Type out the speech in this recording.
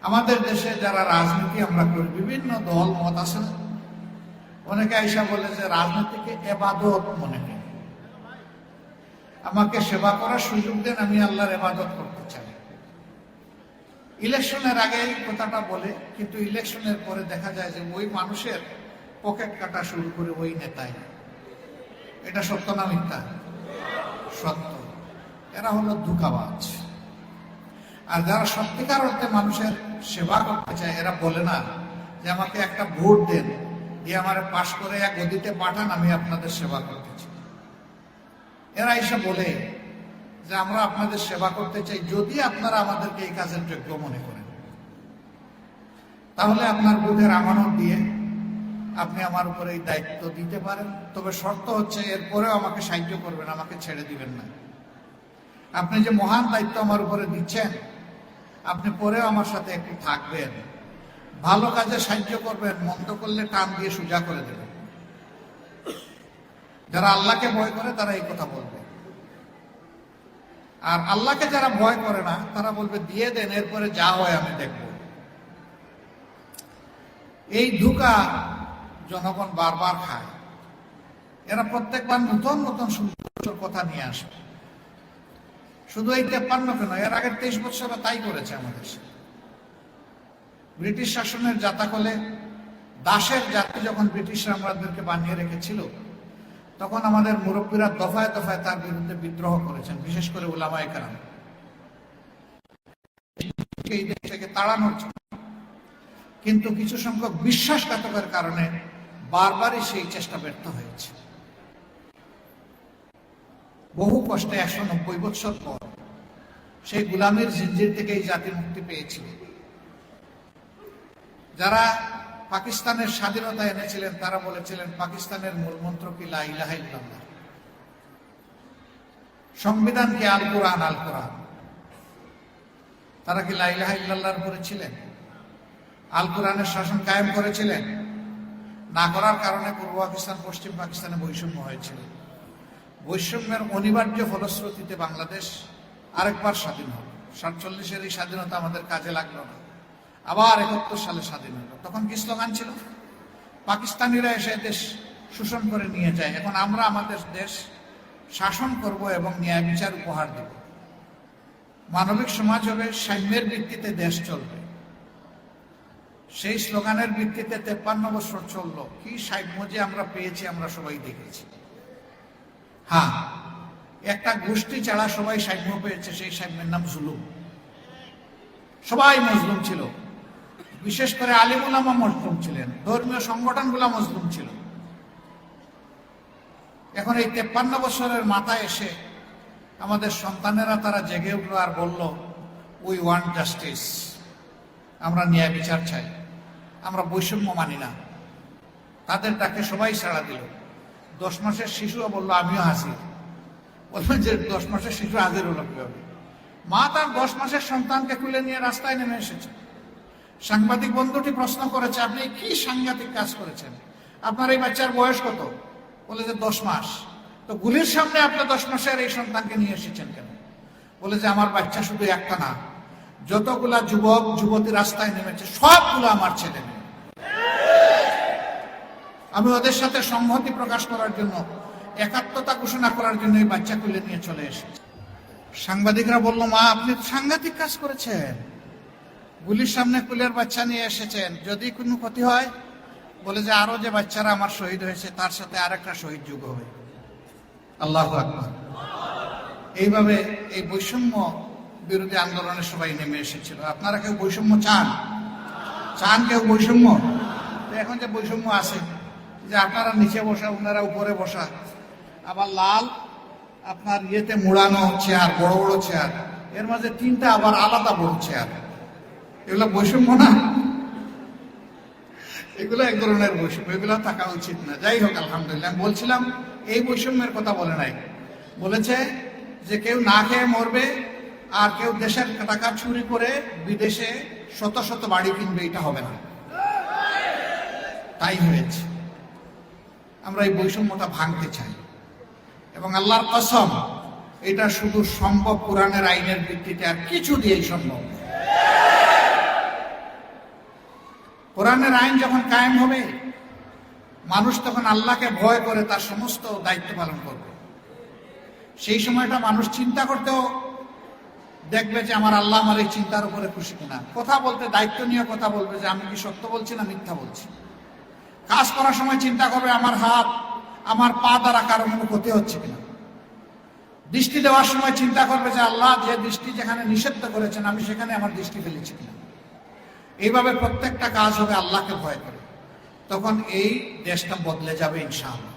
আমাদের দেশে যারা রাজনীতি আমরা করি, বিভিন্ন দল মত আছে না, অনেকে আইসা বলে যে রাজনীতিকে এবাদত মনে করি। আমাকে সেবা করার সুযোগ দেন, আমি আল্লাহর এবাদত করতে চাই। ইলেকশনের আগে এই কথাটা বলে, কিন্তু ইলেকশনের পরে দেখা যায় যে ওই মানুষের পকেট কাটা শুরু করে ওই নেতাই। এটা সত্য না মিথ্যা? সত্য। এরা হলো ধোঁকাবাজ। আর যারা সত্যিকার অর্থে মানুষের সেবা করতে চায়, এরা বলে না যে আমাকে একটা ভোট দেন, দিয়ে আমার পাশ করে এক গদিতে পাঠান, আমি আপনাদের সেবা করতে চাই। এরা এসে বলে যে আমরা আপনাদের সেবা করতে চাই, যদি আপনারা আমাদেরকে এই কাজের যোগ্য মনে করেন, তাহলে আপনার বুধের আমানত দিয়ে আপনি আমার উপরে এই দায়িত্ব দিতে পারেন। তবে শর্ত হচ্ছে এরপরেও আমাকে সাহায্য করবেন, আমাকে ছেড়ে দিবেন না। আপনি যে মহান দায়িত্ব আমার উপরে দিচ্ছেন, আপনি পরেও আমার সাথে একটু থাকবেন, ভালো কাজে সাহায্য করবেন, মন্দ করলে টান দিয়ে সোজা করে দেবেন। যারা আল্লাহকে ভয় করে তারা এই কথা বলবে, আর আল্লাহকে যারা ভয় করে না তারা বলবে দিয়ে দেন, এরপরে যা হয় আমি দেখব। এই ধোঁকা জনগণ বারবার খায়। এরা প্রত্যেকবার নতুন নতুন সুন্দর কথা নিয়ে আসে। শুধু এই 53 কেন, এর আগের 23 বছর তাই করেছে আমাদের। ব্রিটিশ শাসনের জাতাকলে দাসের জাতি যখন ব্রিটিশরা আমাদেরকে বানিয়ে রেখেছিল, তখন আমাদের মুরব্বীরা দফায় দফায় তার বিরুদ্ধে বিদ্রোহ করেছেন, বিশেষ করে উলামায়ে কেরাম। এই দেশ থেকে তাড়ানোর জন্য, কিন্তু কিছু সংখ্যক বিশ্বাসঘাতকের কারণে বারবারই সেই চেষ্টা ব্যর্থ হয়েছে। বহু কষ্টে 190 বছর পর সেই গুলামের জিঞ্জির থেকে এই জাতি মুক্তি পেয়েছিল। যারা পাকিস্তানের স্বাধীনতা এনেছিলেন তারা বলেছিলেন পাকিস্তানের মূলমন্ত্র কি লা ইলাহা ইল্লাল্লাহ, সংবিধান কি আল কোরআন আল কোরআন। তারা কি লা ইলাহা ইল্লাল্লাহর উপরে ছিলেন? আল কোরআনের শাসন কায়েম করেছিলেন? না করার কারণে পূর্ব পাকিস্তান পশ্চিম পাকিস্তানে বৈষম্য হয়েছিল। বৈষম্যের অনিবার্য ফলশ্রুতিতে বাংলাদেশ আরেকবার স্বাধীন হল। 47-এর এই স্বাধীনতা আমাদের কাজে লাগলো না, আবার 71 সালে স্বাধীন হলো। তখন কি স্লোগান ছিল? পাকিস্তানিরা এসে দেশ শোষণ করে নিয়ে যায়, এখন আমরা আমাদের দেশ শাসন করব এবং ন্যায় বিচার উপহার দেব। মানবিক সমাজ হবে, সাম্যের ভিত্তিতে দেশ চলবে। সেই স্লোগানের ভিত্তিতে 53 বছর চলল। কি সাম্য যে আমরা পেয়েছি আমরা সবাই দেখেছি। হ্যাঁ, একটা গোষ্ঠী ছাড়া সবাই সাম্য পেয়েছে, সেই সাম্যের নাম জুলুম। সবাই মজলুম ছিল, বিশেষ করে আলিম উলামা মজলুম ছিলেন, ধর্মীয় সংগঠনগুলো মজলুম ছিল। এখন এই 53 বছরের মাথায় এসে আমাদের সন্তানেরা তারা জেগে উঠলো আর বলল উই ওয়ান্ট জাস্টিস, আমরা ন্যায় বিচার চাই, আমরা বৈষম্য মানি না। তাদের ডাকে সবাই সাড়া দিল। 10 মাসের শিশুও বললো আমিও হাসি। বলবেন যে 10 মাসের শিশু হাজির হলো কিভাবে? মা তার 10 মাসের সন্তানকে তুলে নিয়ে রাস্তায় নেমে এসেছে। সাংবাদিক বন্ধুটি প্রশ্ন করেছে, আপনি কি সাংঘাতিক কাজ করেছেন? আপনার এই বাচ্চার বয়স কত? বলে যে 10 মাস। তো গুলির সামনে আপনি 10 মাসের এই সন্তানকে নিয়ে এসেছেন কেন? বলে যে আমার বাচ্চা শুধু একটা না, যতগুলা যুবক যুবতী রাস্তায় নেমেছে সবগুলো আমার ছেলে মেয়ে। আমি ওদের সাথে সংহতি প্রকাশ করার জন্য, একাত্মতা ঘোষণা করার জন্য এই বাচ্চা কুলে নিয়ে চলে এসেছে। সাংবাদিকরা বলল, মা আপনি সাংঘাতিক কাজ করেছেন, গুলির সামনে কুলের বাচ্চা নিয়ে এসেছেন, যদি কোনো ক্ষতি হয়? বলে যে আরো যে বাচ্চারা আমার শহীদ হয়েছে তার সাথে আরেকটা শহীদ যুগ হবে। আল্লাহু আকবার। এইভাবে এই বৈষম্য বিরোধী আন্দোলনে সবাই নেমে এসেছিল। আপনারা কেউ বৈষম্য চান? চান কেউ বৈষম্য? তো এখন যে বৈষম্য আছে, যে আপনারা নিচে বসা, ওনারা উপরে বসা, আবার লাল আপনার ইয়েতে মোড়ানো চেয়ার, বড় বড় চেয়ার, এর মাঝে 3টা আবার আলাদা বড় চেয়ার, এগুলো বৈষম্য না? এগুলো এক ধরনের বৈষম্য, এগুলো থাকা উচিত না। যাই হোক, আলহামদুলিল্লাহ। আমি বলছিলাম এই বৈষম্যের কথা বলে নাই, বলেছে যে কেউ না খেয়ে মরবে আর কেউ দেশের টাকা চুরি করে বিদেশে শত শত বাড়ি কিনবে, এটা হবে না। তাই হয়েছে। আমরা এই বৈষম্যটা ভাঙতে চাই এবং আল্লাহর কসম এটা শুধু সম্ভব কোরআনের আইনের ভিত্তিতে, আর কিছু দিয়েই সম্ভব। কোরআনের আইন যখন কায়েম হবে, মানুষ তখন আল্লাহকে ভয় করে তার সমস্ত দায়িত্ব পালন করবে। সেই সময়টা মানুষ চিন্তা করতেও দেখবে যে আমার আল্লাহ আমার এই চিন্তার উপরে খুশি কিনা। কথা বলতে দায়িত্ব নিয়ে কথা বলবে যে আমি কি সত্য বলছি না মিথ্যা বলছি। কাজ করার সময় চিন্তা করবে আমার হাত আমার পা দ্বারা কারো কোনো ক্ষতি হচ্ছে কিনা। দৃষ্টি দেওয়ার সময় চিন্তা করবে যে আল্লাহ যে দৃষ্টি যেখানে নিষিদ্ধ করেছেন আমি সেখানে আমার দৃষ্টি ফেলেছি কিনা। এইভাবে প্রত্যেকটা কাজ হবে আল্লাহকে ভয় করে। তখন এই দেশটা বদলে যাবে ইনশাআল্লাহ।